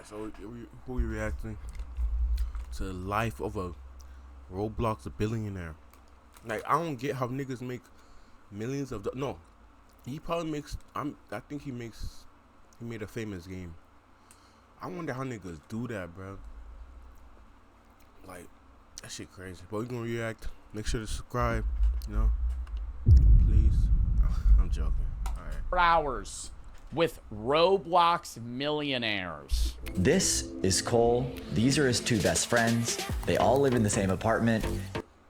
So who we reacting to the life of a Roblox billionaire? Like, I don't get how niggas make millions of no. He probably makes. I think he made a famous game. I wonder how niggas do that, bro. Like, that shit crazy. But we gonna react. Make sure to subscribe. You know, please. I'm joking. All right. Hours with Roblox millionaires. This is Cole. These are his two best friends. They all live in the same apartment.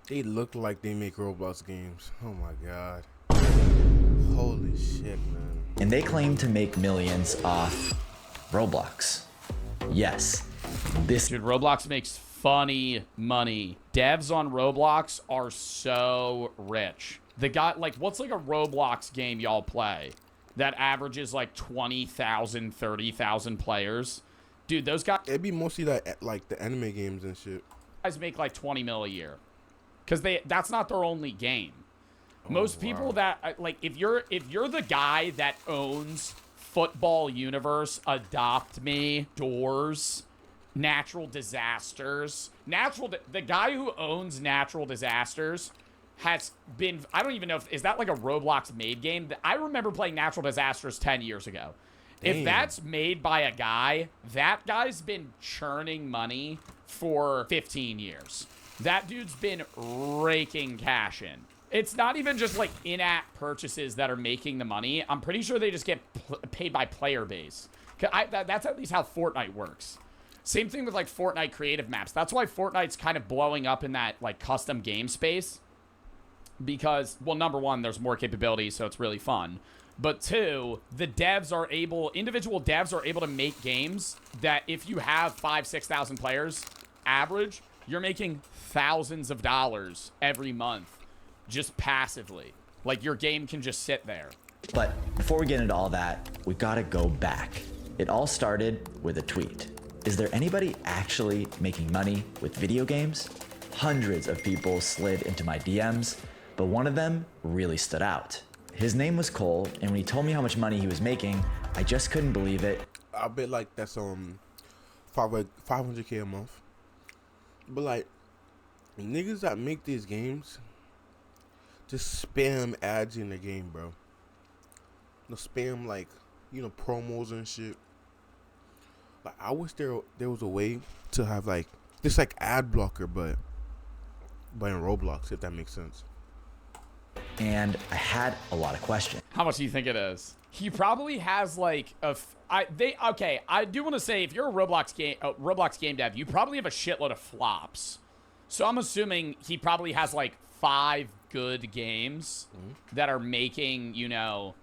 They look like they make Roblox games. Oh my god. Holy shit, man. And they claim to make millions off Roblox. Yes, this Dude, Roblox makes funny money. Devs on Roblox are so rich. The guy, like, what's like a Roblox game y'all play that averages like 20,000, 30,000 players? Dude, those It'd be mostly like the anime games and shit. guys make like 20 mil a year. Because that's not their only game. Most people that, like, if you're the guy that owns Football Universe, Adopt Me, Doors, Natural Disasters, the guy who owns Natural Disasters has been, I don't even know is that like a Roblox made game? I remember playing Natural Disasters 10 years ago. Damn. If that's made by a guy, that guy's been churning money for 15 years. That dude's been raking cash in. It's not even just like in-app purchases that are making the money. I'm pretty sure they just get paid by player base. That's at least how Fortnite works. Same thing with like Fortnite creative maps. That's why Fortnite's kind of blowing up in that like custom game space. Because, well, number one, there's more capabilities, so it's really fun. But two, individual devs are able to make games that if you have 5,000, 6,000 players, average, you're making thousands of dollars every month. Just passively. Like, your game can just sit there. But before we get into all that, we gotta go back. It all started with a tweet. Is there anybody actually making money with video games? Hundreds of people slid into my DMs, but one of them really stood out. His name was Cole, and when he told me how much money he was making, I just couldn't believe it. I bet like that's 500K a month. But like, niggas that make these games just spam ads in the game, bro. Spam, like, you know, promos and shit. Like, I wish there was a way to have like this like ad blocker, but in Roblox, if that makes sense. And I had a lot of questions. How much do you think it is? He probably has like I do want to say, if you're a Roblox game dev, you probably have a shitload of flops. So I'm assuming he probably has like 5 good games that are making, you know,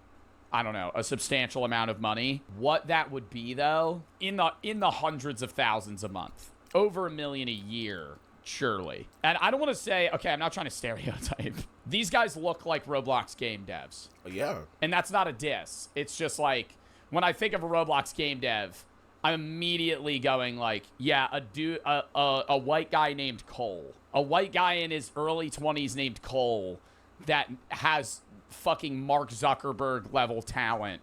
I don't know, a substantial amount of money. What that would be though, in the hundreds of thousands a month, over $1 million a year, surely. And I don't want to say, okay, I'm not trying to stereotype. These guys look like Roblox game devs. Yeah. And that's not a diss. It's just like, when I think of a Roblox game dev, I'm immediately going like, yeah, a white guy named Cole. A white guy in his early 20s named Cole that has fucking Mark Zuckerberg level talent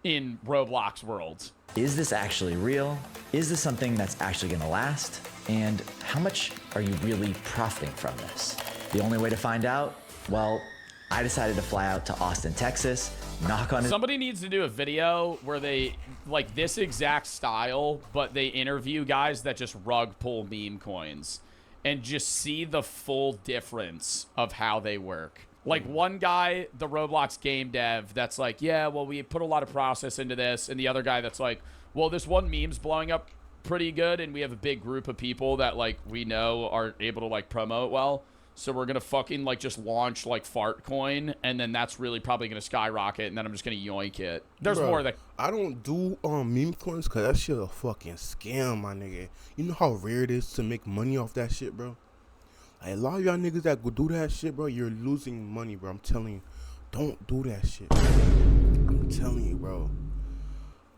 in Roblox world. Is this actually real? Is this something that's actually gonna last? And how much are you really profiting from this? The only way to find out? Well, I decided to fly out to Austin, Texas, knock on his— Somebody needs to do a video where they, like this exact style, but they interview guys that just rug pull meme coins and just see the full difference of how they work. Like one guy, the Roblox game dev, that's like, yeah, well, we put a lot of process into this. And the other guy that's like, well, this one meme's blowing up pretty good, and we have a big group of people that, like, we know are able to, like, promote well. So we're going to fucking, like, just launch, like, fart coin, and then that's really probably going to skyrocket, and then I'm just going to yoink it. There's more that— I don't do meme coins because that shit a fucking scam, my nigga. You know how rare it is to make money off that shit, bro? Like, a lot of y'all niggas that go do that shit, bro, you're losing money, bro. I'm telling you. Don't do that shit. I'm telling you, bro.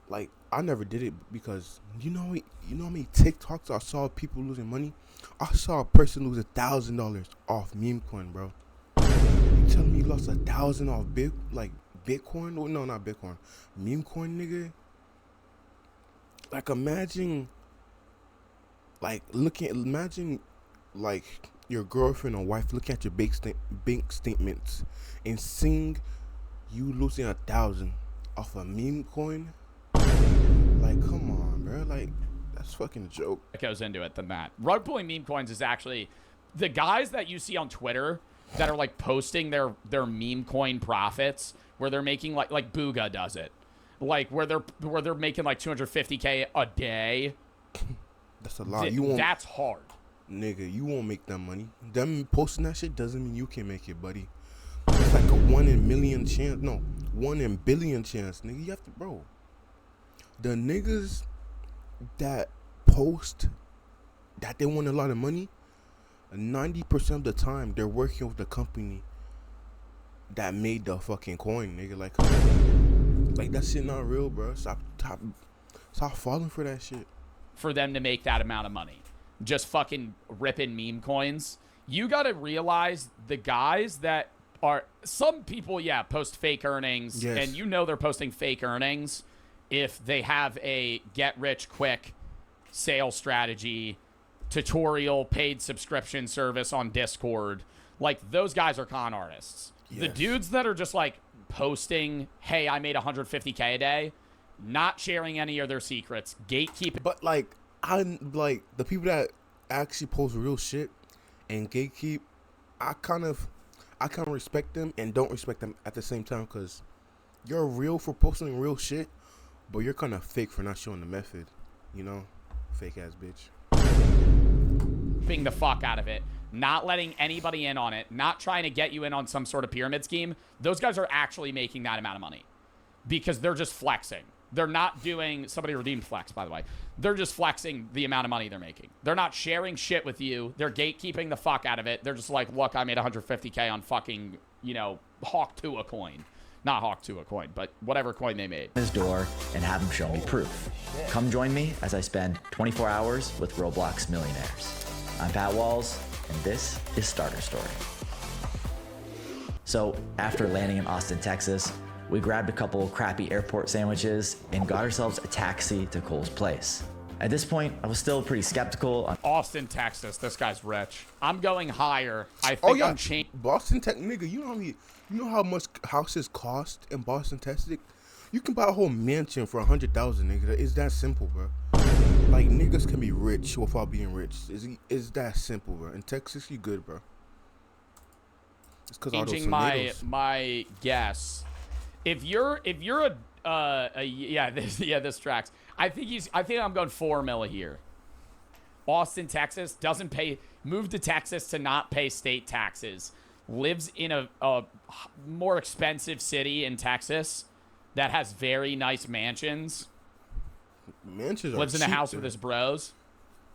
Like, I never did it because you know how many TikToks I saw people losing money? I saw a person lose $1,000 off meme coin, bro. You telling me you lost $1,000 off Bitcoin? No, not Bitcoin. Meme coin, nigga. Like, imagine Like, imagine, like, your girlfriend or wife looking at your bank statements and seeing you losing 1,000 off a meme coin. Like, come on, bro. Like, that's fucking a joke. That goes into it than that. Rug pulling meme coins is actually the guys that you see on Twitter that are like posting their meme coin profits, where they're making like Booga does it, like where they're making like 250K a day. That's a lot. That's hard, nigga. You won't make that money. Them posting that shit doesn't mean you can make it, buddy. It's like a 1 in million chance. No, 1 in billion chance, nigga. You have to, bro. The niggas that post that they want a lot of money, 90% of the time they're working with the company that made the fucking coin, nigga. Like that shit not real, bro. Stop falling for that shit. For them to make that amount of money, just fucking ripping meme coins. You gotta realize the guys that are, some people, post fake earnings, yes. And you know they're posting fake earnings if they have a get rich quick sales strategy, tutorial, paid subscription service on Discord. Like, those guys are con artists. Yes. The dudes that are just like posting, hey, I made 150K a day, not sharing any of their secrets, gatekeeping. But like, I'm like the people that actually post real shit and gatekeep, I kind of respect them and don't respect them at the same time, because you're real for posting real shit, but you're kind of fake for not showing the method, you know? Fake ass bitch. Being the fuck out of it, not letting anybody in on it, not trying to get you in on some sort of pyramid scheme. Those guys are actually making that amount of money because they're just flexing. They're not doing, somebody redeemed flex, by the way. They're just flexing the amount of money they're making. They're not sharing shit with you. They're gatekeeping the fuck out of it. They're just like, look, I made 150K on fucking, Hawk to a coin. Not Hawk to a coin, but whatever coin they made. His door and have him show me proof. Come join me as I spend 24 hours with Roblox Millionaires. I'm Pat Walls, and this is Starter Story. So after landing in Austin, Texas, we grabbed a couple crappy airport sandwiches and got ourselves a taxi to Cole's place. At this point, I was still pretty skeptical on Austin, Texas. This guy's rich. I'm going higher. I think I'm changing. Boston, nigga. You know how much houses cost in Boston, Texas? You can buy a whole mansion for 100,000, nigga. It's that simple, bro. Like, niggas can be rich without being rich. It's that simple, bro. In Texas, you good, bro. It's because all those tomatoes. my guess. If you're this tracks. I think I'm going 4 mil a year. Austin, Texas, doesn't pay, moved to Texas to not pay state taxes, lives in a more expensive city in Texas that has very nice mansions. Mansions are lives in a cheap house there. with his bros.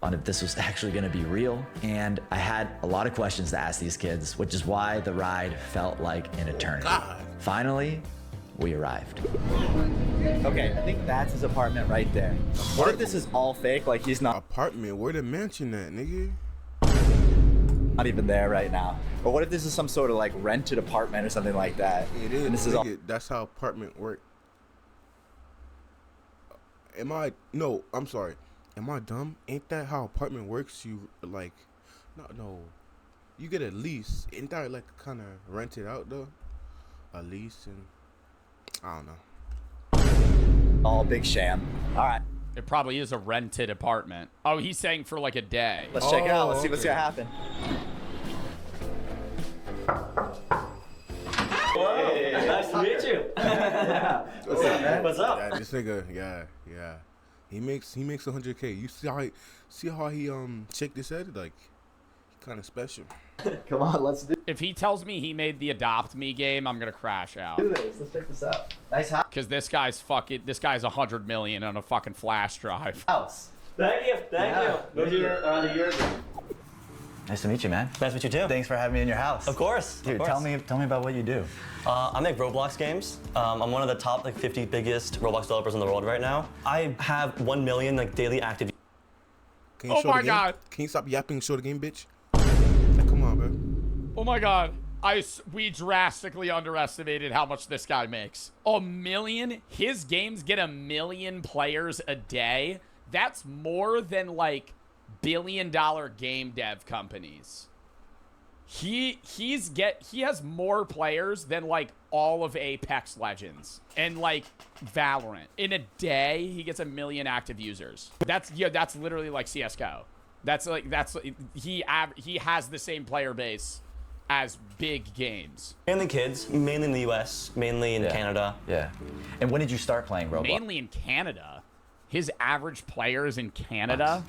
on if this was actually going to be real. And I had a lot of questions to ask these kids, which is why the ride felt like an eternity. God. Finally, we arrived. Okay, I think that's his apartment right there. What if this is all fake? Like he's not Apartment? Where the mansion at, nigga? even there right now. But what if this is some sort of like rented apartment or something like that? It is. And this is all. That's how apartment work. No, I'm sorry. Am I dumb? Ain't that how apartment works? You like, no. You get a lease. Ain't that like kind of rented out though? A lease and I don't know. All big sham. All right, It probably is a rented apartment. Oh, he's saying for like a day. let's check it out. Let's see okay. what's gonna happen. Hey, nice to meet you. What's up, man? What's up? Yeah, this nigga, yeah. He makes 100K. You see how he shake this head? Like, he kind of special. Come on, let's do If he tells me he made the Adopt Me game, I'm gonna crash out. this. Let's check this out. Nice Cause this guy's 100 million on a fucking flash drive. house. Thank you. Yeah. Moved here around a year ago. Nice to meet you, man. Nice to meet you too. Thanks for having me in your house. Of course. Dude, of course. tell me about what you do. I make Roblox games. I'm one of the top 50 biggest Roblox developers in the world right now. I have 1 million daily active. Can you Oh show my the game? God. Can you stop yapping and show the game, bitch? Like, come on, bro. Oh my god. We drastically underestimated how much this guy makes. 1 million? His games get 1 million players a day? That's more than like billion-dollar game dev companies. He has more players than like all of Apex Legends and like Valorant. In a day, he gets 1 million active users. That's literally like CS:GO. He has the same player base as big games. Mainly kids, mainly in the US, mainly in Canada. Yeah. And when did you start playing Roblox? Mainly in Canada. His average players in Canada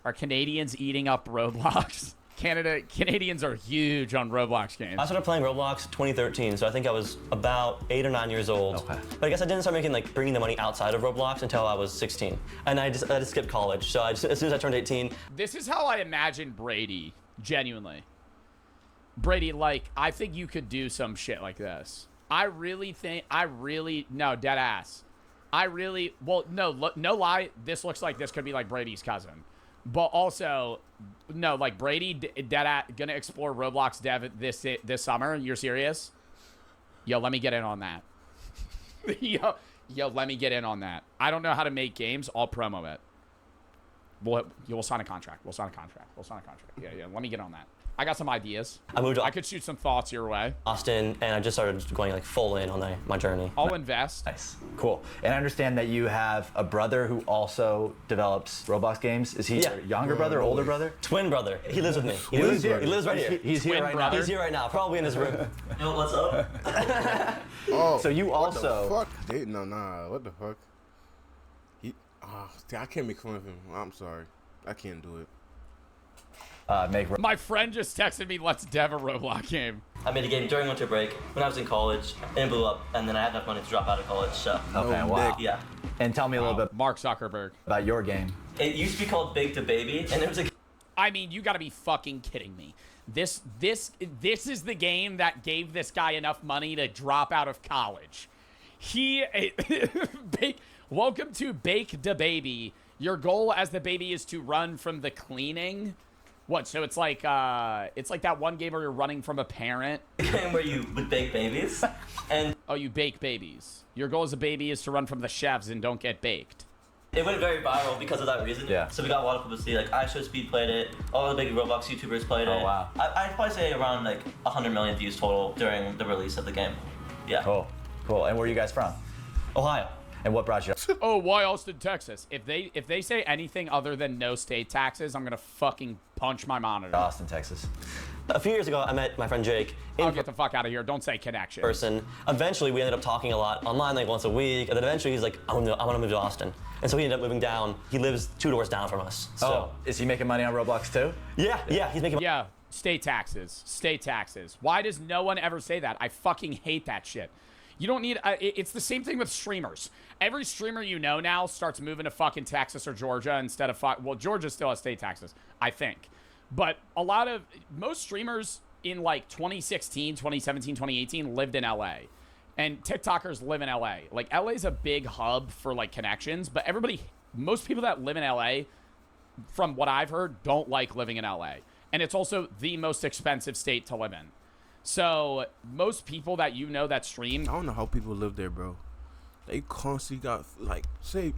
are Canadians eating up Roblox. Canadians are huge on Roblox games. I started playing Roblox 2013, so I think I was about 8 or 9 years old. Okay. But I guess I didn't start bringing the money outside of Roblox until I was 16. And I just skipped college. So as soon as I turned 18. This is how I imagine Brady, genuinely. Brady, like, I think you could do some shit like this. No, dead ass. No lie, this looks like this could be like Brady's cousin. But also, no, like Brady gonna explore Roblox dev this summer. You're serious? Yo, let me get in on that. Yo, let me get in on that. I don't know how to make games. I'll promo it. We'll sign a contract. Yeah, let me get on that. I got some ideas. I could shoot some thoughts your way. Austin, and I just started going like full in on my journey. I'll invest. Nice. Cool. And I understand that you have a brother who also develops Roblox games. Is he your younger brother, older brother? Twin brother. He lives with me. He lives right here. He's here right now. He's here right now, probably in his room. Yo, what's up? Oh, So you also. What the fuck? What the fuck? I can't make fun of him. I'm sorry. I can't do it. My friend just texted me, let's dev a Roblox game. I made a game during winter break when I was in college, and it blew up, and then I had enough money to drop out of college, so. Okay, wow. Yeah. And tell me a little bit Mark Zuckerberg. about your game. It used to be called Bake to Baby, and it was a. I mean, you gotta be fucking kidding me. This is the game that gave this guy enough money to drop out of college. Welcome to Bake the Baby. Your goal as the baby is to run from the cleaning. What? So it's like that one game where you're running from a parent. Game where you would bake babies, and Oh, you bake babies. Your goal as a baby is to run from the chefs and don't get baked. it went very viral because of that reason. Yeah. So we got a lot of publicity. Like iShowSpeed played it. All the big Roblox YouTubers played it. Oh, wow. I'd probably say around like 100 million views total during the release of the game. Yeah. Cool. And where are you guys from? Ohio. And what brought you up? Oh, why Austin, Texas? If they say anything other than no state taxes, I'm gonna fucking punch my monitor. Austin, Texas. A few years ago, I met my friend Jake I'll in get the fuck out of here. Don't say connection. person. Eventually, we ended up talking a lot online, like once a week. And then eventually, he's like, I want to move to Austin. And so he ended up moving down. He lives 2 doors down from us. So. Oh, is he making money on Roblox too? Yeah, he's making. Yeah, state taxes. State taxes. Why does no one ever say that? I fucking hate that shit. You don't need. It's the same thing with streamers. Every streamer you know now starts moving to fucking Texas or Georgia instead of well, Georgia still has state taxes, I think. But most streamers in like 2016, 2017, 2018 lived in LA. And TikTokers live in LA. Like LA is a big hub for like connections, but most people that live in LA, from what I've heard, don't like living in LA. And it's also the most expensive state to live in. So most people that you know that stream, I don't know how people live there, bro. They constantly got say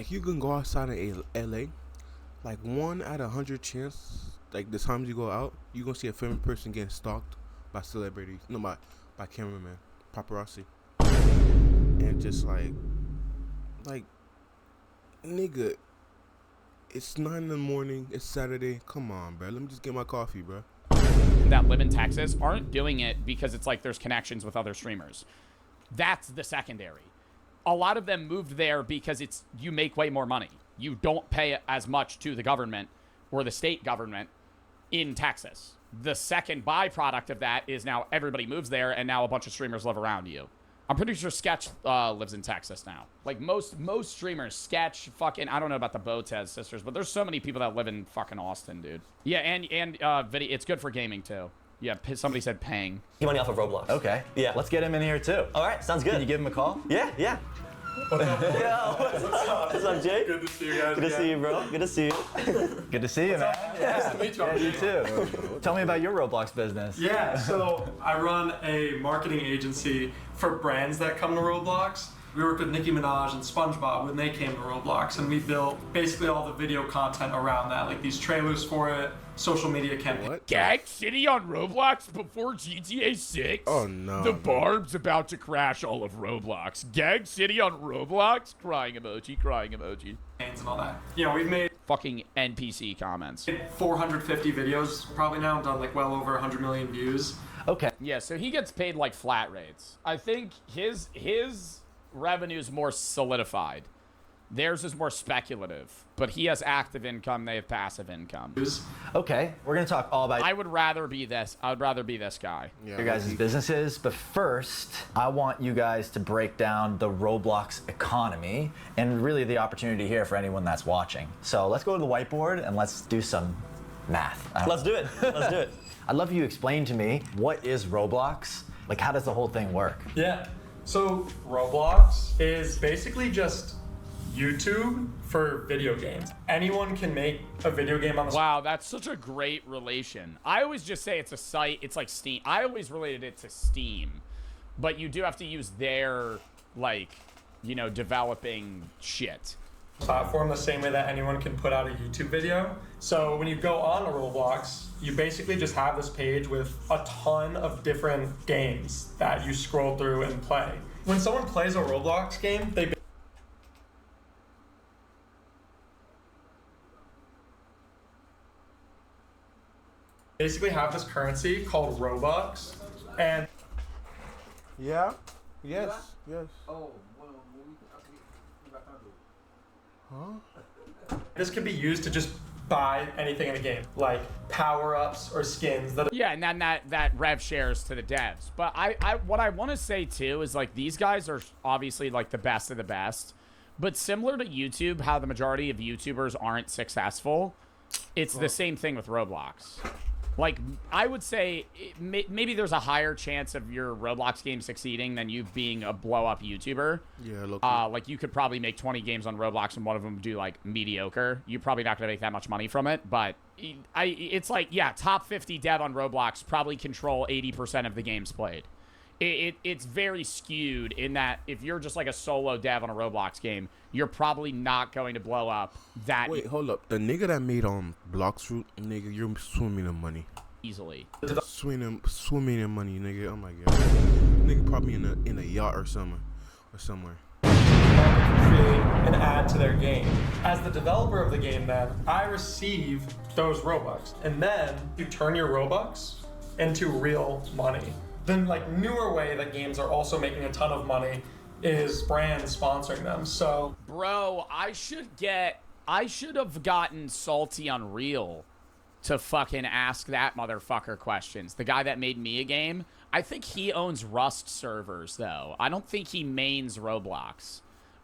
you can go outside of LA, like 1 out of 100 chance, like the times you go out, you gonna see a famous person getting stalked by celebrities, by cameramen, paparazzi, and just like nigga, it's 9 in the morning, it's Saturday. Come on, bro. Let me just get my coffee, bro. that live in Texas aren't doing it because it's like there's connections with other streamers. That's the secondary. A lot of them moved there because you make way more money. You don't pay as much to the government or the state government in Texas. The second byproduct of that is now everybody moves there and now a bunch of streamers live around you. I'm pretty sure Sketch lives in Texas now. Like most streamers, Sketch, fucking, I don't know about the Botez sisters, but there's so many people that live in fucking Austin, dude. Yeah, and video, it's good for gaming too. Yeah, somebody said paying. Get money off of Roblox. Okay. Yeah. Let's get him in here too. All right, sounds good. Can you give him a call? Yeah. Yo, what's up, Jake? Good to see you guys. Good to see you, bro. Good to see you. Good to see you, man. Nice to meet you. Yeah, you too. Tell me about your Roblox business. Yeah, so I run a marketing agency for brands that come to Roblox. We worked with Nicki Minaj and SpongeBob when they came to Roblox, and we built basically all the video content around that, like these trailers for it, social media campaigns. What? Gag City on Roblox before GTA 6? Oh, no, The man. barb's about to crash all of Roblox. Gag City on Roblox? Crying emoji, crying emoji. And all that. You know, we've made Fucking NPC comments. 450 videos probably now, done like well over 100 million views. Okay. Yeah, so he gets paid like flat rates. I think his revenue is more solidified. Theirs is more speculative, but he has active income, they have passive income. Okay, we're gonna talk all about I would rather be this guy. Yeah, your guys' businesses, but first, I want you guys to break down the Roblox economy and really the opportunity here for anyone that's watching. So let's go to the whiteboard and let's do some math. Let's do it. Let's do it. I'd love you to explain to me, what is Roblox? Like, how does the whole thing work? Yeah. So Roblox is basically just YouTube for video games. Anyone can make a video game on the Wow, that's such a great relation. I always just say it's a site, it's like Steam. I always related it to Steam, but you do have to use their, like, you know, developing shit. platform the same way that anyone can put out a YouTube video. So when you go on a Roblox, you basically just have this page with a ton of different games that you scroll through and play. When someone plays a Roblox game, they basically have this currency called Robux, and Yeah. Yes. Yes. this can be used to just buy anything in a game, like power-ups or skins that Yeah, and then that rev shares to the devs. But I what I want to say too is, like, these guys are obviously like the best of the best. But similar to YouTube, how the majority of YouTubers aren't successful, it's the same thing with Roblox. Like, I would say maybe there's a higher chance of your Roblox game succeeding than you being a blow-up YouTuber. Yeah, look. Like, you could probably make 20 games on Roblox and one of them do, like, mediocre. You're probably not going to make that much money from it, but it's like, yeah, top 50 dev on Roblox probably control 80% of the games played. It's very skewed in that if you're just like a solo dev on a Roblox game, you're probably not going to blow up that Wait, hold up. The nigga that made Bloxfruit, nigga, you're swimming in money. easily. Swimming in money, nigga. Oh my god. Nigga probably in a yacht or somewhere. create an ad to their game. As the developer of the game, then, I receive those Robux, and then you turn your Robux into real money. The newer way that games are also making a ton of money is brands sponsoring them. So, Bro, I should have gotten Salty Unreal to fucking ask that motherfucker questions. The guy that made me a game. I think he owns Rust servers, though. I don't think he mains Roblox.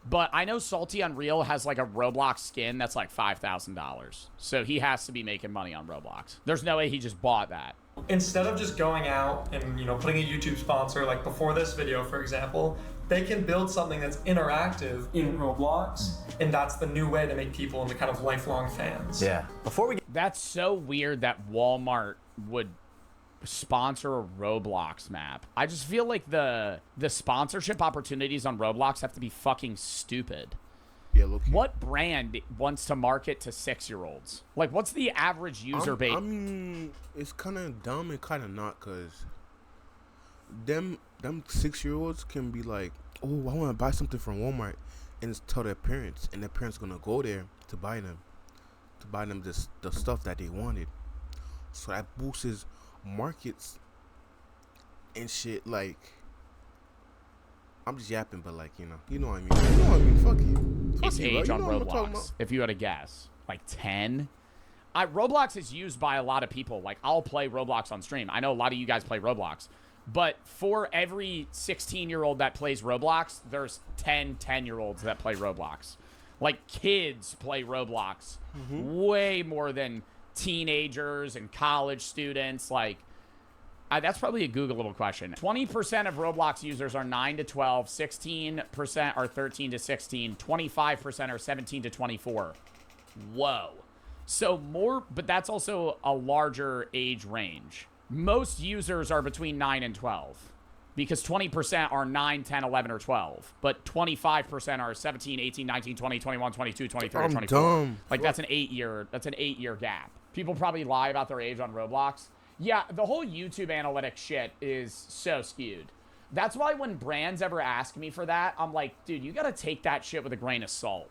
But I know Salty Unreal has, like, a Roblox skin that's, like, $5,000. So he has to be making money on Roblox. There's no way he just bought that. instead of just going out and putting a YouTube sponsor, like before this video, for example, they can build something that's interactive in Roblox, and that's the new way to make people into kind of lifelong fans. Yeah. Before we get That's so weird that Walmart would sponsor a Roblox map. I just feel like the sponsorship opportunities on Roblox have to be fucking stupid. Yeah, look. What brand wants to market to 6-year-olds? Like, what's the average user base? I mean, it's kind of dumb and kind of not, cause them 6-year-olds can be like, oh, I want to buy something from Walmart, and tell their parents, and their parents gonna go there to buy them the stuff that they wanted. So that boosts markets and shit. Like, I'm just yapping, but like, you know what I mean. You know what I mean. Fuck you. Fuck Its you, age bro. on You know what I'm talking Roblox, about. if you had to guess, like 10. Roblox is used by a lot of people. Like, I'll play Roblox on stream. I know a lot of you guys play Roblox, but for every 16-year-old that plays Roblox, there's 10-year-olds that play Roblox. Like, kids play Roblox way more than teenagers and college students. Like, that's probably a Googleable question. 20% of Roblox users are 9 to 12, 16% are 13 to 16, 25% are 17 to 24. Whoa. So more, but that's also a larger age range. Most users are between 9 and 12 because 20% are 9, 10, 11, or 12. But 25% are 17, 18, 19, 20, 21, 22, 23, I'm 24. dumb. Like, that's an 8-year gap. People probably lie about their age on Roblox. Yeah, the whole YouTube analytics shit is so skewed. That's why when brands ever ask me for that, I'm like, dude, you gotta take that shit with a grain of salt.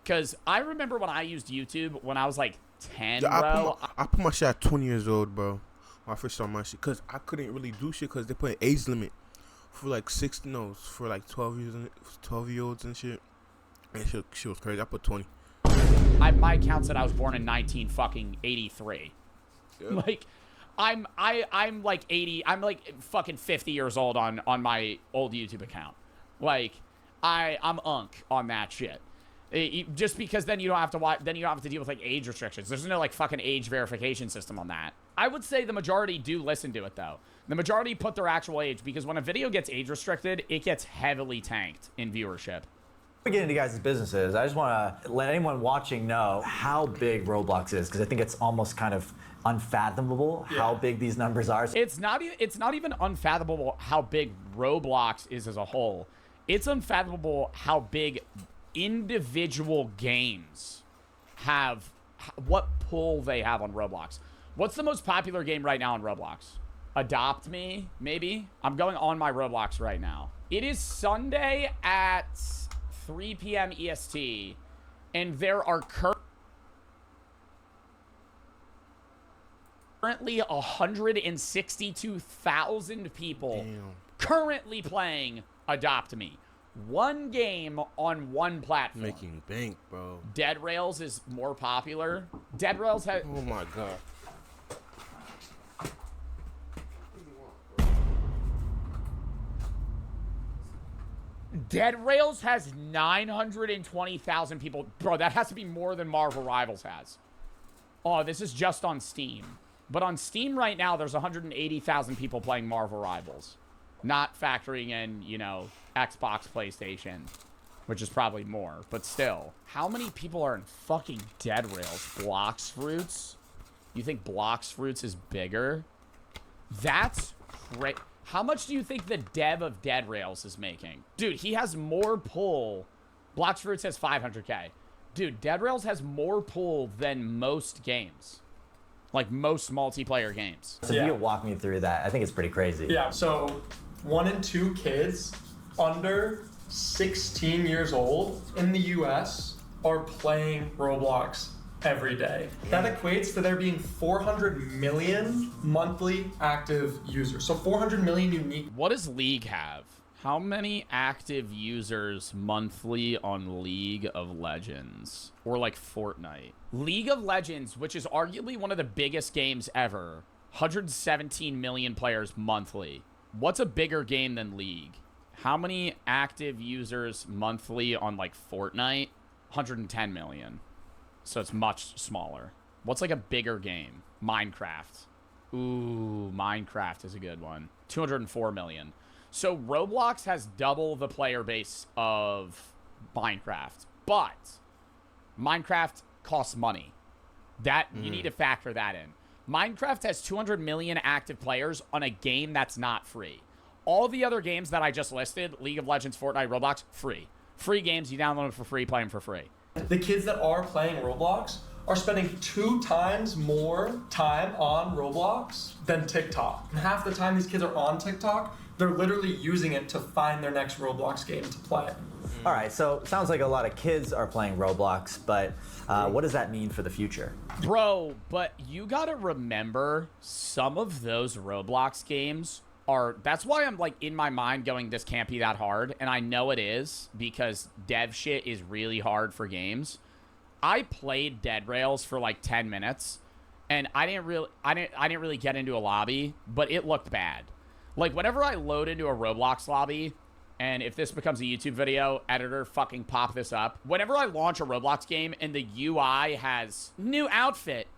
Because I remember when I used YouTube when I was like 10, Yeah, bro. I put my shit at 20 years old, bro. When I first started my shit, because I couldn't really do shit because they put an age limit for like 12-year-olds and shit. And shit was crazy. I put 20. My account said I was born in 1983. Yeah. Like, I'm like 80. I'm like fucking 50 years old on my old YouTube account. Like, I'm unk on that shit. Just because then you don't have to watch, then you don't have to deal with like age restrictions. There's no like fucking age verification system on that. I would say the majority do listen to it though. The majority put their actual age because when a video gets age restricted, it gets heavily tanked in viewership. We get into guys' businesses. I just want to let anyone watching know how big Roblox is, because I think it's almost kind of unfathomable how big these numbers are. It's not even unfathomable how big Roblox is as a whole. It's unfathomable how big individual games have, what pull they have on Roblox. What's the most popular game right now on Roblox? Adopt Me, maybe? I'm going on my Roblox right now. It is Sunday at 3 p.m. EST, and there are currently 162,000 people currently playing Adopt Me. One game on one platform. Making bank, bro. Dead Rails is more popular. Dead Rails has... Oh my god. Dead Rails has 920,000 people. Bro, that has to be more than Marvel Rivals has. Oh, this is just on Steam. But on Steam right now, there's 180,000 people playing Marvel Rivals. Not factoring in, you know, Xbox, PlayStation, which is probably more. But still, how many people are in fucking Dead Rails? Blocks Fruits? You think Blocks Fruits is bigger? That's great. How much do you think the dev of Dead Rails is making? Dude, he has more pull. Blocks Fruits has 500K. Dude, Dead Rails has more pull than most games. Like most multiplayer games. So if you could walk me through that, I think it's pretty crazy. Yeah, so 1 in 2 kids under 16 years old in the US are playing Roblox every day. That equates to there being 400 million monthly active users. So 400 million unique. What does League have? How many active users monthly on League of Legends? Or like Fortnite? League of Legends, which is arguably one of the biggest games ever, 117 million players monthly. What's a bigger game than League? How many active users monthly on like Fortnite? 110 million. So it's much smaller. What's like a bigger game? Minecraft. Ooh, Minecraft is a good one. 204 million. So Roblox has double the player base of Minecraft, but Minecraft costs money. That you need to factor that in. Minecraft has 200 million active players on a game that's not free. All the other games that I just listed, League of Legends, Fortnite, Roblox, free. Free games, you download them for free, play them for free. The kids that are playing Roblox are spending 2 times more time on Roblox than TikTok. And half the time these kids are on TikTok, they're literally using it to find their next Roblox game to play. All right, so it sounds like a lot of kids are playing Roblox, but what does that mean for the future? Bro, but you gotta remember, some of those Roblox games are... That's why I'm, like, in my mind going, this can't be that hard. And I know it is, because dev shit is really hard for games. I played Dead Rails for, like, 10 minutes, and I didn't really get into a lobby, but it looked bad. Like, whenever I load into a Roblox lobby... And if this becomes a YouTube video, editor, fucking pop this up. Whenever I launch a Roblox game and the UI has new outfit,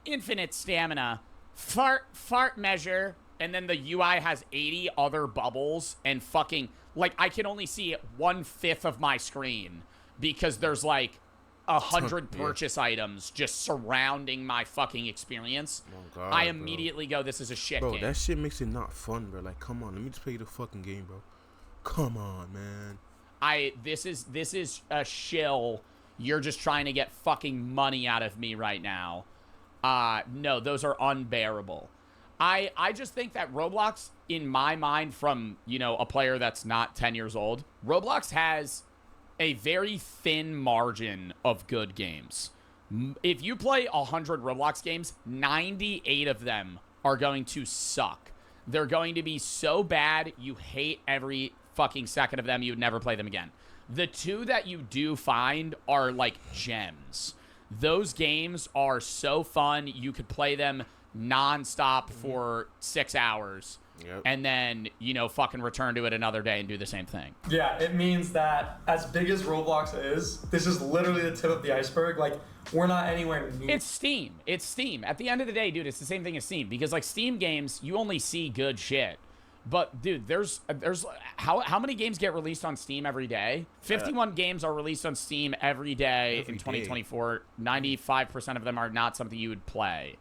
infinite stamina, fart measure, and then the UI has 80 other bubbles and fucking, like, I can only see 1/5 of my screen because there's like 100 Yeah. purchase items just surrounding my fucking experience, Oh, God, I bro. immediately go, this is a shit Bro, game. that shit makes it not fun, bro. Like, come on, let me just play the fucking game, bro. Come on, man. This is a shill. You're just trying to get fucking money out of me right now. No, those are unbearable. I just think that Roblox, in my mind, from, you know, a player that's not 10 years old, Roblox has a very thin margin of good games. If you play 100 Roblox games, 98 of them are going to suck. They're going to be so bad, you hate every fucking second of them. You would never play them again. The 2 that you do find are like gems. Those games are so fun. You could play them nonstop for 6 hours. Yep. And then, you know, fucking return to it another day and do the same thing. Yeah, it means that as big as Roblox is, this is literally the tip of the iceberg. Like, we're not anywhere near. It's Steam. It's Steam. At the end of the day, dude, it's the same thing as Steam. Because, like, Steam games, you only see good shit. But, dude, there's how many games get released on Steam every day? 51 games are released on Steam every day in 2024. 95% of them are not something you would play.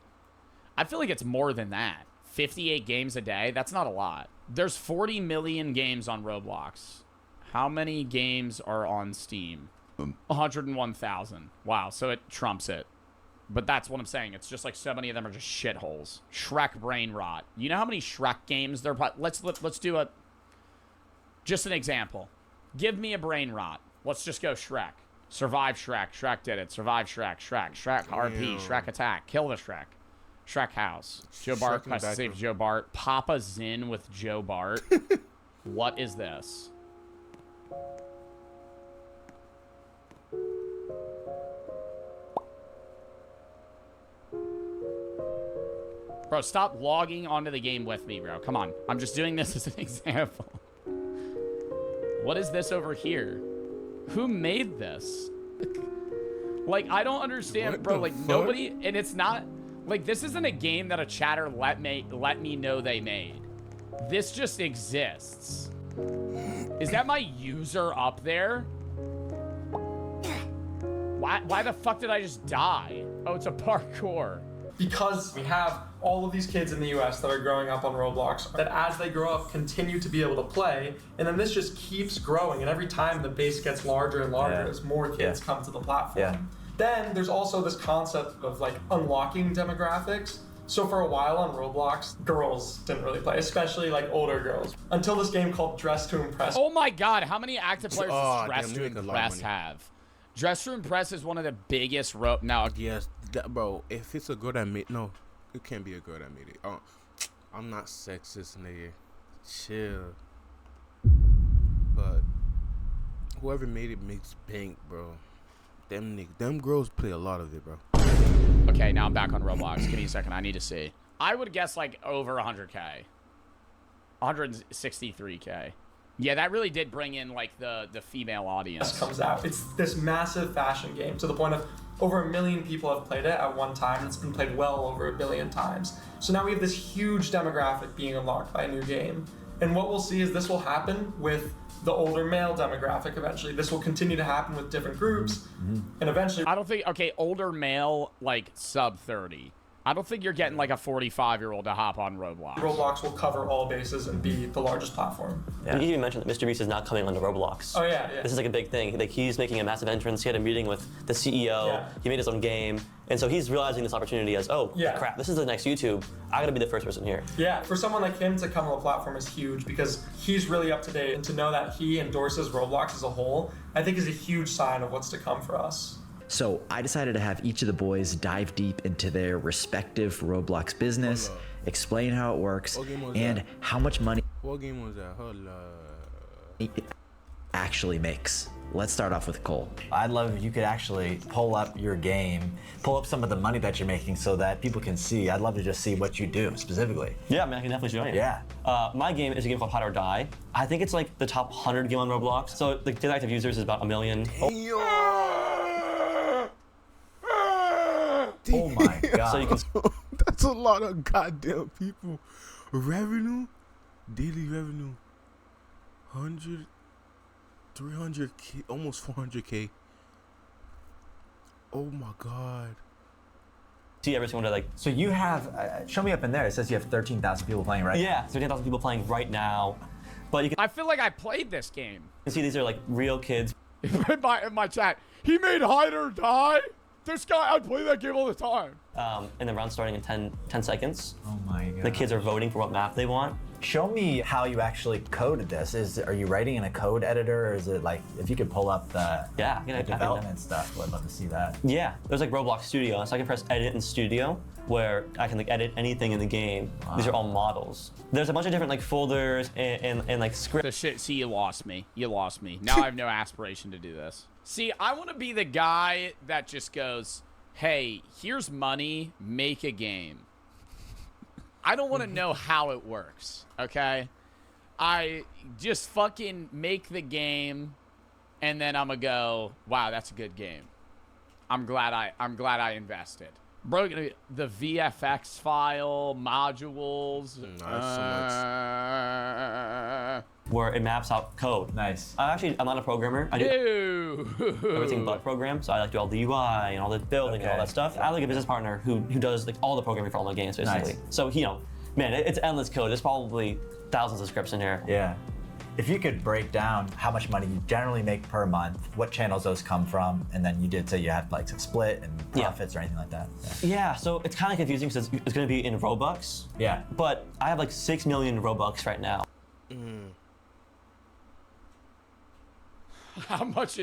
I feel like it's more than that. 58 games a day? That's not a lot. There's 40 million games on Roblox. How many games are on Steam? 101,000. Wow, so it trumps it. But that's what I'm saying. It's just like so many of them are just shitholes. Shrek brain rot. You know how many Shrek games there are? Let's do a... Just an example. Give me a brain rot. Let's just go Shrek. Survive Shrek. Shrek did it. Survive Shrek. Shrek RP. Shrek attack. Kill the Shrek. Shrek house. Joe Bart in the quest to back save room. Joe Bart. Papa Zin with Joe Bart. What is this? Bro, stop logging onto the game with me, bro. Come on. I'm just doing this as an example. What is this over here? Who made this? Like, I don't understand, What bro. the Like, fuck? nobody... And it's not... Like, this isn't a game that a chatter let me know they made. This just exists. Is that my user up there? Why the fuck did I just die? Oh, it's a parkour. Because we have all of these kids in the US that are growing up on Roblox that as they grow up continue to be able to play, and then this just keeps growing, and every time the base gets larger and larger Yeah. as more kids come to the platform. Yeah. Then there's also this concept of like unlocking demographics. So for a while on Roblox, girls didn't really play, especially like older girls, until this game called Dress to Impress. Oh my god, how many active players Oh, does Dress damn, to they make a lot of Impress money. have? Dress to Impress is one of the biggest now. Yes, that, bro. If it's a girl that made... No, it can't be a girl that made it. I'm not sexist, nigga. Chill. But whoever made it makes bank, bro. Them girls play a lot of it, bro. Okay, now I'm back on Roblox. Give me a second. I need to see. I would guess like over 100K. 163K. Yeah, that really did bring in like the female audience. Comes out. It's this massive fashion game to the point of over 1 million people have played it at one time, and it's been played well over 1 billion times. So now we have this huge demographic being unlocked by a new game. And what we'll see is this will happen with the older male demographic eventually. This will continue to happen with different groups, and eventually I don't think, okay, older male, like sub 30. I don't think you're getting like a 45-year-old to hop on Roblox. Roblox will cover all bases and be the largest platform. You even mentioned that Mr. Beast is not coming onto Roblox. Oh yeah, yeah. This is like a big thing. Like he's making a massive entrance. He had a meeting with the CEO. Yeah. He made his own game, and so he's realizing this opportunity as, oh Yeah. crap, this is the next YouTube. I gotta be the first person here. Yeah, for someone like him to come on the platform is huge because he's really up to date, and to know that he endorses Roblox as a whole, I think is a huge sign of what's to come for us. So I decided to have each of the boys dive deep into their respective Roblox business, Hold up. explain how it works, What game was and that? how much money What game was that? Hold up. it actually makes. Let's start off with Cole. I'd love if you could actually pull up your game, pull up some of the money that you're making so that people can see. I'd love to just see what you do specifically. Yeah, I mean, I can definitely show you. Yeah. My game is a game called Hide or Die. I think it's like the top 100 game on Roblox. So the daily active users is about 1 million. Oh my god. So you can That's a lot of goddamn people. Revenue, daily revenue, 100, 300K, almost 400K. Oh my god. See every single day, like, So you have, show me up in there. It says you have 13,000 people playing right now. yeah, 13,000 people playing right now. But you can I feel like I played this game. see these are like real kids. in my chat, he made hide or die. This guy, I play that game all the time. And the round starting in 10 seconds. Oh my god. The kids are voting for what map they want. Show me how you actually coded this. Are you writing in a code editor, or is it like, if you could pull up the, Yeah, the development stuff, I'd love to see that. Yeah, there's like Roblox Studio, so I can press edit in Studio, where I can like edit anything in the game. These are all models. There's a bunch of different like folders and like scripts. The shit. See, you lost me. You lost me. Now I have no aspiration to do this. See, I want to be the guy that just goes, hey, here's money, make a game. I don't want to know how it works, okay? I just fucking make the game, and then I'm gonna go, wow, that's a good game. I'm glad I invested. Bro, the VFX file, modules. Where it maps out code. Nice. I'm not a programmer. I do everything but program, so I like do all the UI and all the building and all Okay. that stuff. I have like a business partner who does like all the programming for all my games, basically. Nice. So man, it's endless code. There's probably thousands of scripts in here. Yeah. If you could break down how much money you generally make per month, what channels those come from, and then you did say you had like a split and profits or anything like that. Yeah, so it's kind of confusing because it's going to be in Robux. Yeah. But I have like 6 million Robux right now. How much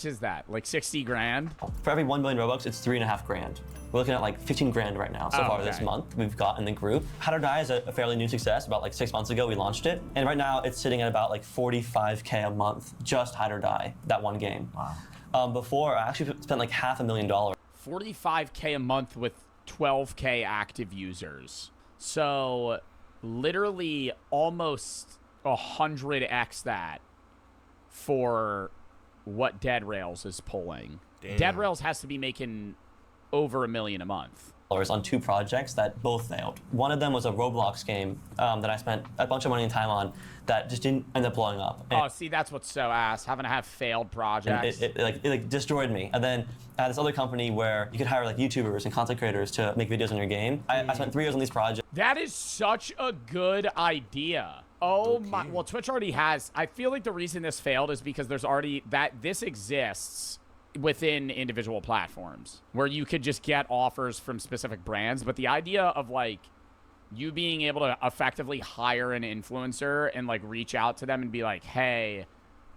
is that? Like 60 grand? For every 1 million Robux, it's 3.5 grand. We're looking at like 15 grand right now so far this okay. month. We've got in the group. How to Die is a fairly new success. About like 6 months ago, we launched it. And right now, it's sitting at about like 45K a month, just Hide or Die, that one game. Wow. Before, I actually spent like $500,000. 45K a month with 12K active users. So literally almost 100x that for what Dead Rails is pulling. Damn. Dead Rails has to be making over $1 million a month. On 2 projects that both failed. One of them was a Roblox game that I spent a bunch of money and time on that just didn't end up blowing up. And Oh, see, that's what's so ass. Having to have failed projects. it destroyed me. And then I had this other company where you could hire like YouTubers and content creators to make videos on your game. I spent 3 years on these projects. That is such a good idea. Oh my, well, Twitch already has. I feel like the reason this failed is because there's already this exists within individual platforms where you could just get offers from specific brands. But the idea of like you being able to effectively hire an influencer and like reach out to them and be like, hey,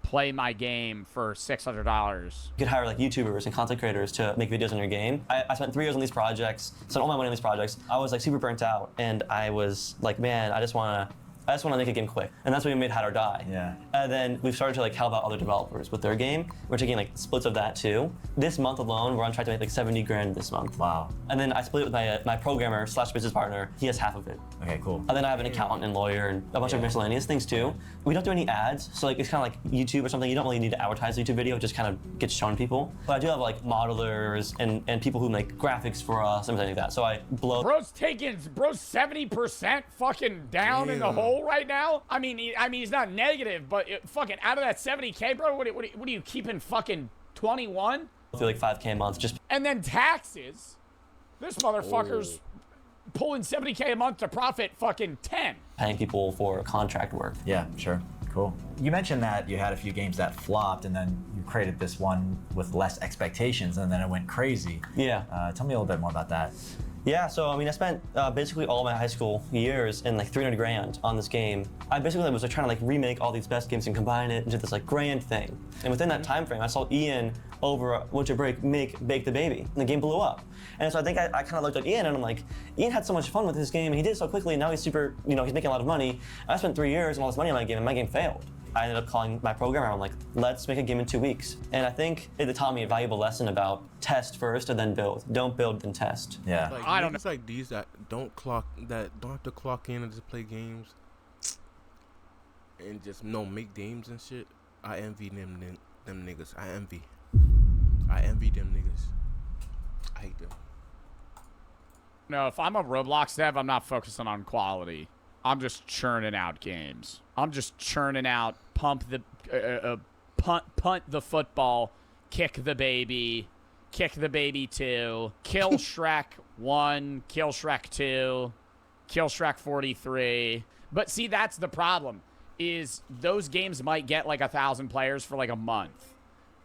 play my game for $600. You could hire like YouTubers and content creators to make videos on your game. I spent 3 years on these projects, spent all my money on these projects. I was like super burnt out, and I was like, man, I just want to make a game quick. And that's when we made Hide or Die. Yeah. And then we've started to like help out other developers with their game. We're taking like splits of that too. This month alone, we're on track to make like 70 grand this month. Wow. And then I split it with my programmer / business partner. He has half of it. Okay, cool. And then I have an accountant and lawyer and a bunch of miscellaneous things too. We don't do any ads, so like it's kind of like YouTube or something. You don't really need to advertise a YouTube video; it just kind of gets shown to people. But I do have like modelers and people who make graphics for us and everything like that. So I blow. Bro's 70% fucking down in the Damn. hole right now. I mean, he's not negative, but fucking out of that 70K, bro, what are you keeping fucking 21? through like 5K a month just And then taxes. This motherfucker's pulling 70K a month to profit fucking 10. paying people for contract work. Yeah, sure. Cool. You mentioned that you had a few games that flopped, and then you created this one with less expectations, and then it went crazy. Yeah. Tell me a little bit more about that. Yeah, so I mean, I spent basically all my high school years and like 300 grand on this game. I basically was like, trying to like remake all these best games and combine it into this like grand thing. And within that time frame, I saw Ian over winter break Bake the Baby, and the game blew up. And so I think I kind of looked at Ian and I'm like, Ian had so much fun with his game, and he did it so quickly, and now he's super, he's making a lot of money. I spent 3 years and all this money on my game, and my game failed. I ended up calling my programmer. I'm like, let's make a game in 2 weeks. And I think it taught me a valuable lesson about test first and then build. Don't build, then test. Yeah. Like, I don't niggas like these that don't have to clock in and just play games and just make games and shit. I envy them niggas. I envy them niggas. I hate them. No, if I'm a Roblox dev, I'm not focusing on quality. I'm just churning out games. I'm just churning out punt the football, kick the baby, Kick the Baby 2, Kill Shrek 1, Kill Shrek 2, Kill Shrek 43. But see, that's the problem, is those games might get like 1,000 players for like a month.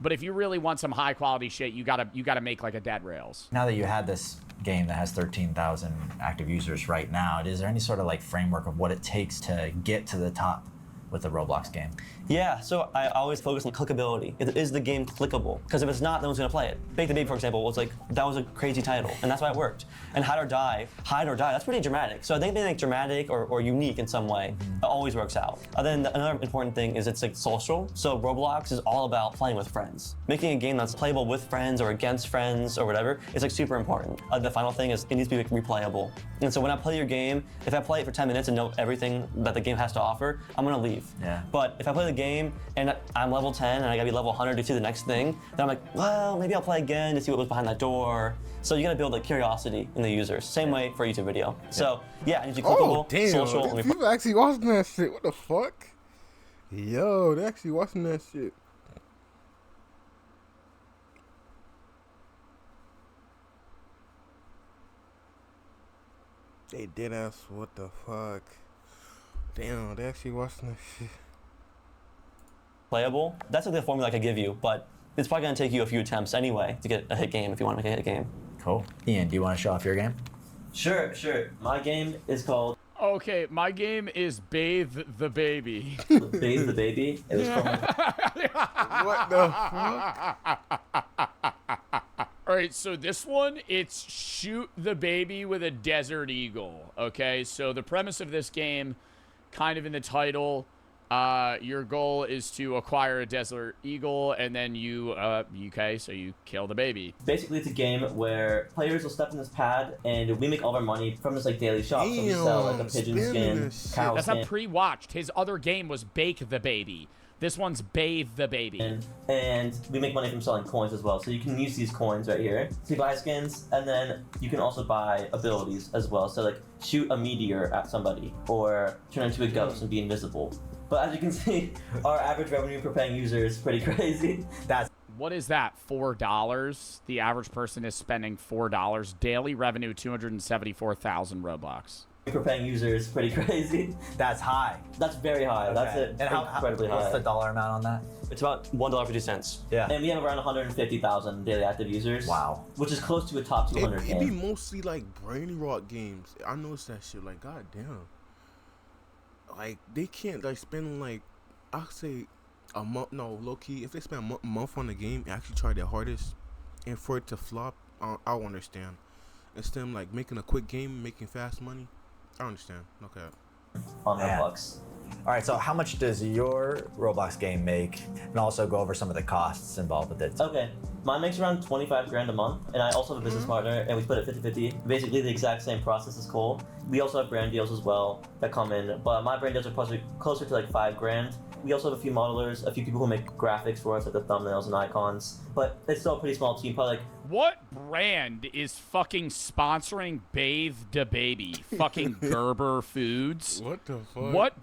But if you really want some high quality shit, you gotta make like a Dead Rails. Now that you had this game that has 13,000 active users right now, is there any sort of like framework of what it takes to get to the top with the Roblox game? Yeah, so I always focus on clickability. Is the game clickable? Because if it's not, no one's gonna play it. Bake the Baby, for example, was like, that was a crazy title, and that's why it worked. And Hide or Die, that's pretty dramatic. So I think being like dramatic or unique in some way, it always works out. Then another important thing is it's like social. So Roblox is all about playing with friends. Making a game that's playable with friends or against friends or whatever is like super important. The final thing is it needs to be like, replayable. And so when I play your game, if I play it for 10 minutes and know everything that the game has to offer, I'm gonna leave. Yeah. But if I play the game and I'm level 10 and I gotta be level 100 to see the next thing, then I'm like, well, maybe I'll play again to see what was behind that door. So you gotta build like curiosity in the users. Same way for a YouTube video. So yeah, it needs to be clickable, Oh damn! social, and People actually watching that shit. What the fuck? Yo, they actually watching that shit. They did ask what the fuck. Damn, they actually watching that shit. playable. That's like the formula I could give you, but it's probably gonna take you a few attempts anyway to get a hit game if you want to make a hit game. Cool. Ian, do you want to show off your game? Sure. My game is called Okay, my game is Bathe the Baby. Bathe the Baby. It was called What the fuck? All right, so this one, it's shoot the baby with a desert eagle. Okay, so the premise of this game, kind of in the title, your goal is to acquire a desert eagle, and then you kill the baby. basically it's a game where players will step in this pad and we make all of our money from this like daily shop. So we sell like a pigeon Damn, skin, this shit. cow That's skin, not pre-watched. His other game was Bake the Baby. This one's Bathe the Baby. and we make money from selling coins as well. So you can use these coins right here to buy skins, and then you can also buy abilities as well. So like shoot a meteor at somebody or turn into a ghost and be invisible. But as you can see, our average revenue per paying user is pretty crazy. What is that? $4? The average person is spending $4. Daily revenue, 274,000 Robux. Per paying user is pretty crazy. That's high. That's very high. That's Okay. it. And Incredibly high. what's the dollar amount on that? It's about $1.50. Yeah. And we have around 150,000 daily active users. Wow. Which is close to a top 200 It be game. mostly like brain rot games. I noticed that shit. Like, goddamn. Like, they can't like spend like, I'll say a month. No, low key. If they spend a month on the game and actually try their hardest, and for it to flop, I'll understand. Instead of like making a quick game, making fast money, I understand. Okay. On Man. Roblox. All right, so how much does your Roblox game make? And also go over some of the costs involved with it. Okay. Mine makes around 25 grand a month, and I also have a business partner, and we split it 50-50. Basically the exact same process as Cole. We also have brand deals as well that come in, but my brand deals are closer to like 5 grand. We also have a few modelers, a few people who make graphics for us, like the thumbnails and icons, but it's still a pretty small team, probably like What brand is fucking sponsoring Bathe the Baby? Fucking Gerber Foods? What the fuck? What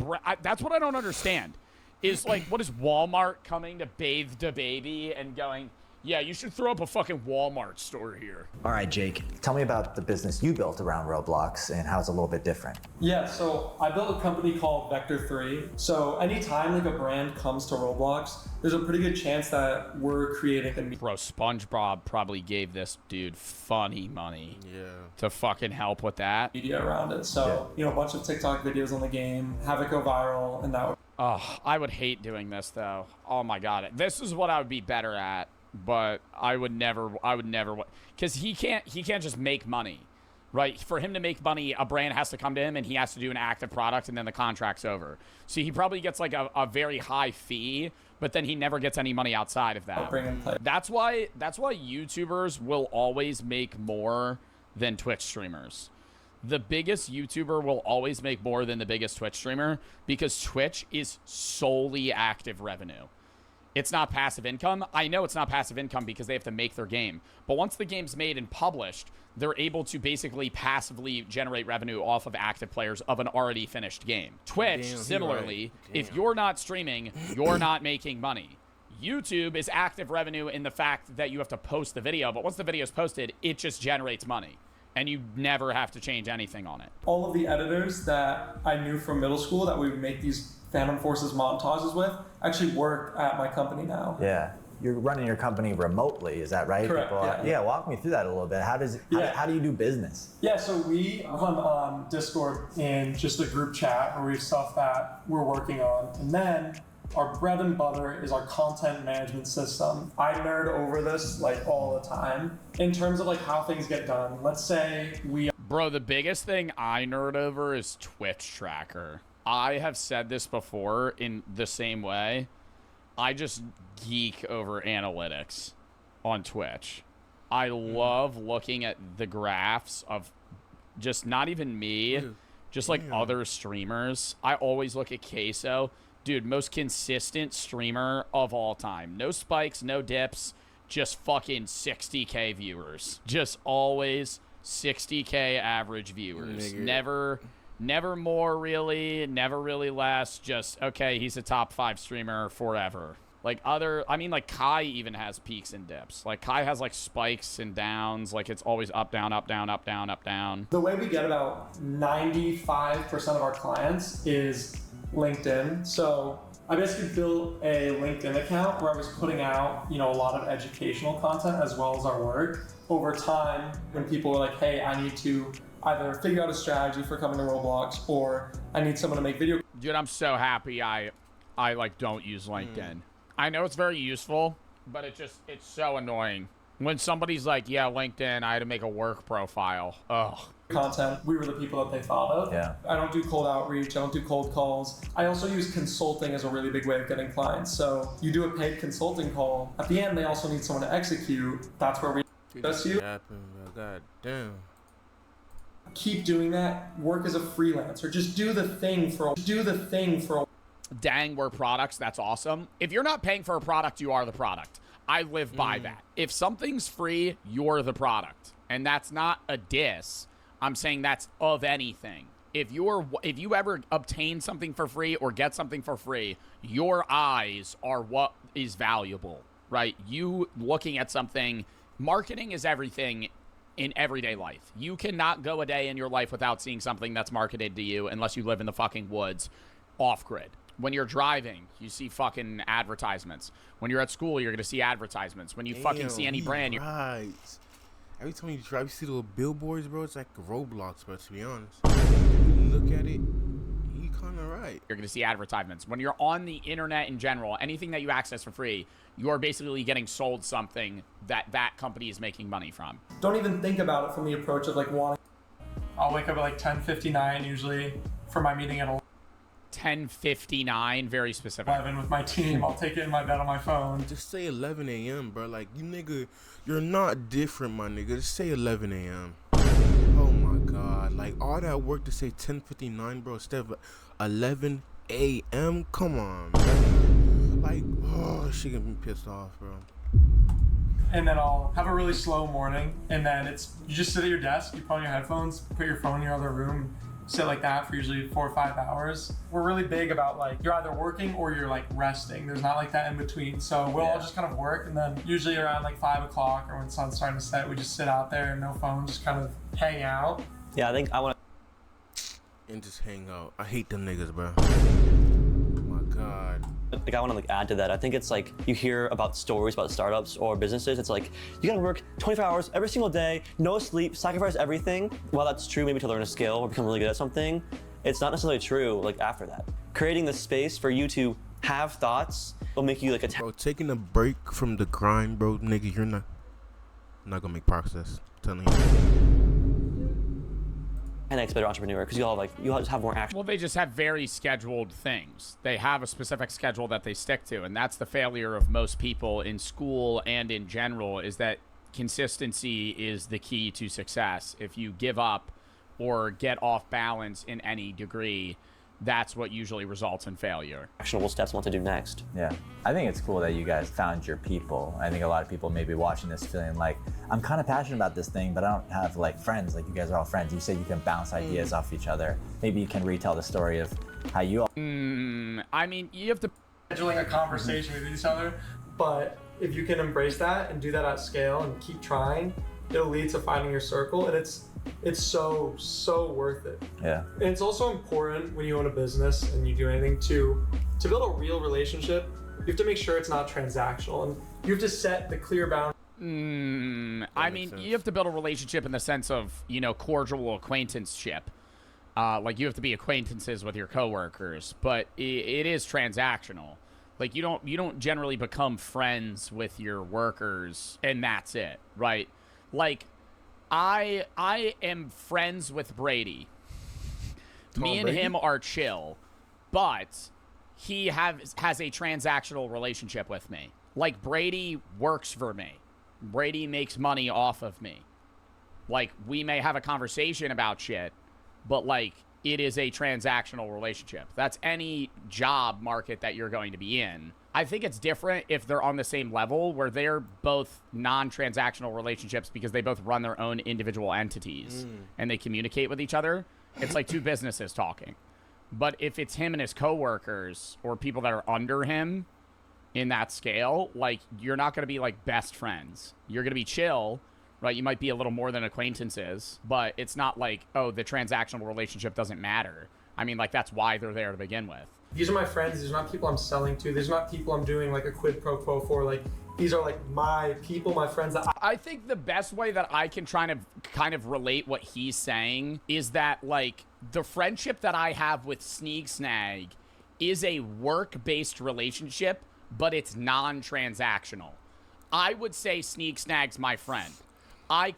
that's what I don't understand. Is like, what is Walmart coming to Bathe the Baby and going, yeah, you should throw up a fucking Walmart store here. All right, Jake, tell me about the business you built around Roblox and how it's a little bit different. Yeah, so I built a company called Vector 3. So anytime like a brand comes to Roblox, there's a pretty good chance that we're creating a Bro, SpongeBob probably gave this dude funny money Yeah. to fucking help with that. media around it. So, you know, a bunch of TikTok videos on the game, have it go viral, and that would Oh, I would hate doing this though. Oh my god, this is what I would be better at, but I would never, because he can't just make money, right? For him to make money, a brand has to come to him and he has to do an active product, and then the contract's over. So he probably gets like a very high fee, but then he never gets any money outside of that. bring in play. That's why YouTubers will always make more than Twitch streamers. The biggest YouTuber will always make more than the biggest Twitch streamer because Twitch is solely active revenue. It's not passive income. I know it's not passive income because they have to make their game. But once the game's made and published, they're able to basically passively generate revenue off of active players of an already finished game. Twitch, Damn, he similarly, right. if Damn. you're not streaming, you're not making money. YouTube is active revenue in the fact that you have to post the video, but once the video is posted, it just generates money, and you never have to change anything on it. All of the editors that I knew from middle school that we would make these Phantom Forces montages with actually work at my company now. Yeah. You're running your company remotely, is that right? Correct, yeah. Walk me through that a little bit. How do you do business? Yeah, so we run on Discord in just a group chat where we have stuff that we're working on. And then our bread and butter is our content management system. I nerd over this like all the time. In terms of like how things get done, let's say Bro, the biggest thing I nerd over is Twitch tracker. I have said this before in the same way. I just geek over analytics on Twitch. I love looking at the graphs of just not even me, just like other streamers. I always look at Queso. Dude, most consistent streamer of all time. No spikes, no dips, just fucking 60K viewers. Just always 60K average viewers. Never more really, never really less. Just, okay, he's a top 5 streamer forever. Like like Kai even has peaks and dips. Like Kai has like spikes and downs. Like it's always up, down, up, down, up, down, up, down. The way we get about 95% of our clients is LinkedIn. So I basically built a LinkedIn account where I was putting out, a lot of educational content as well as our work. Over time, when people were like, hey, I need to either figure out a strategy for coming to Roblox or I need someone to make video. Dude, I'm so happy I like don't use LinkedIn. I know it's very useful, but it's so annoying. When somebody's like, yeah, LinkedIn, I had to make a work profile. Ugh. Content, we were the people that they thought of. Yeah. I don't do cold outreach, I don't do cold calls. I also use consulting as a really big way of getting clients. So you do a paid consulting call. At the end, they also need someone to execute. That's where we invest you. God damn. Keep doing that. Work as a freelancer. Just do the thing for a Dang, we're products. That's awesome. If you're not paying for a product, you are the product. I live by that. If something's free, you're the product. And that's not a diss. I'm saying that's of anything. If you ever obtain something for free or get something for free, your eyes are what is valuable, right? You looking at something, marketing is everything in everyday life. You cannot go a day in your life without seeing something that's marketed to you unless you live in the fucking woods off-grid. When you're driving, you see fucking advertisements. When you're at school, you're going to see advertisements. When you fucking see any brand, you're... Right. Every time you drive, you see little billboards, bro. It's like Roblox, bro, to be honest. You look at it, you kind of right. You're going to see advertisements. When you're on the internet in general, anything that you access for free, you're basically getting sold something that company is making money from. Don't even think about it from the approach of like wanting. I'll wake up at like 10:59 usually for my meeting at 10:59, very specific. 11 with my team. I'll take it in my bed on my phone. Just say 11 a.m., bro. Like, you nigga, you're not different, my nigga. Just say 11 a.m. Oh, my God. Like, all that work to say 10:59, bro, instead of 11 a.m.? Come on, bro. Like, oh, she gonna be pissed off, bro. And then I'll have a really slow morning. And then you just sit at your desk, you put on your headphones, put your phone in your other room, sit like that for usually 4 or 5 hours. We're really big about like, you're either working or you're like resting. There's not like that in between. So we'll all just kind of work. And then usually around like 5 o'clock or when the sun's starting to set, we just sit out there, no phone, just kind of hang out. Yeah, I think I want And just hang out. I hate them niggas, bro. Oh, my God. Like I want to like add to that. I think it's like you hear about stories about startups or businesses. It's like you gotta work 24 hours every single day, no sleep, sacrifice everything. While that's true, maybe to learn a skill or become really good at something, it's not necessarily true. Like after that, creating the space for you to have thoughts will make you like a. Bro, taking a break from the grind, bro, nigga, you're not gonna make progress. I'm telling you. 10x better entrepreneur because you'll just have more action. Well, they just have very scheduled things. They have a specific schedule that they stick to, and that's the failure of most people in school and in general, is that consistency is the key to success. If you give up or get off balance in any degree, that's what usually results in failure. Actionable steps what to do next. Yeah, I think it's cool that you guys found your people. I think a lot of people may be watching this feeling like, I'm kind of passionate about this thing, but I don't have like friends. Like you guys are all friends. You say you can bounce ideas off each other. Maybe you can retell the story of how you all. I mean, you have to. Scheduling a conversation with each other. But if you can embrace that and do that at scale and keep trying, it'll lead to finding your circle, and it's so worth it. Yeah. And it's also important when you own a business and you do anything to build a real relationship. You have to make sure it's not transactional, and you have to set the clear boundaries. I mean, you have to build a relationship in the sense of, you know, cordial acquaintanceship. Like, you have to be acquaintances with your coworkers, but it is transactional. Like, you don't generally become friends with your workers, and that's it, right? Like, I am friends with Brady. Me and him are chill, but he has a transactional relationship with me. Like, Brady works for me. Brady makes money off of me. Like, we may have a conversation about shit, but, like, it is a transactional relationship. That's any job market that you're going to be in. I think it's different if they're on the same level where they're both non-transactional relationships because they both run their own individual entities and they communicate with each other. It's like two businesses talking. But if it's him and his coworkers or people that are under him in that scale, like, you're not going to be like best friends. You're going to be chill, right? You might be a little more than acquaintances, but it's not like, oh, the transactional relationship doesn't matter. I mean, like, that's why they're there to begin with. These are my friends. These are not people I'm selling to. These are not people I'm doing like a quid pro quo for. Like, these are like my people, my friends that I think the best way that I can try to kind of relate what he's saying is that, like, the friendship that I have with Sneak Snag is a work-based relationship, but it's non-transactional. I would say Sneak Snag's my friend. I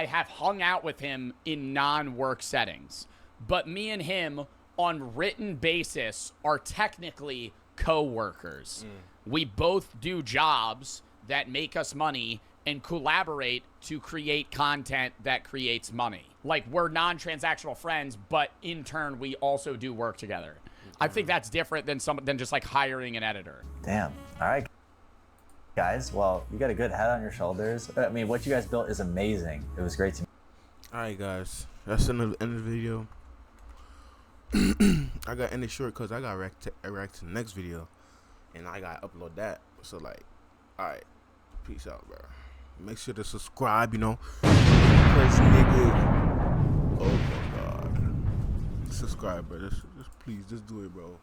have hung out with him in non-work settings, but me and him on written basis are technically co-workers. We both do jobs that make us money and collaborate to create content that creates money. Like, we're non-transactional friends, but in turn we also do work together. I think that's different than just like hiring an editor. Damn. All right, guys. Well, you got a good head on your shoulders. I mean, what you guys built is amazing. It was great to meet. All right, guys. That's the end of the video. I got ended short because I got react to the next video, and I got to upload that. So, like, all right, peace out, bro. Make sure to subscribe. You know, press nigga. Oh my God, subscribe, bro. Just please, just do it, bro.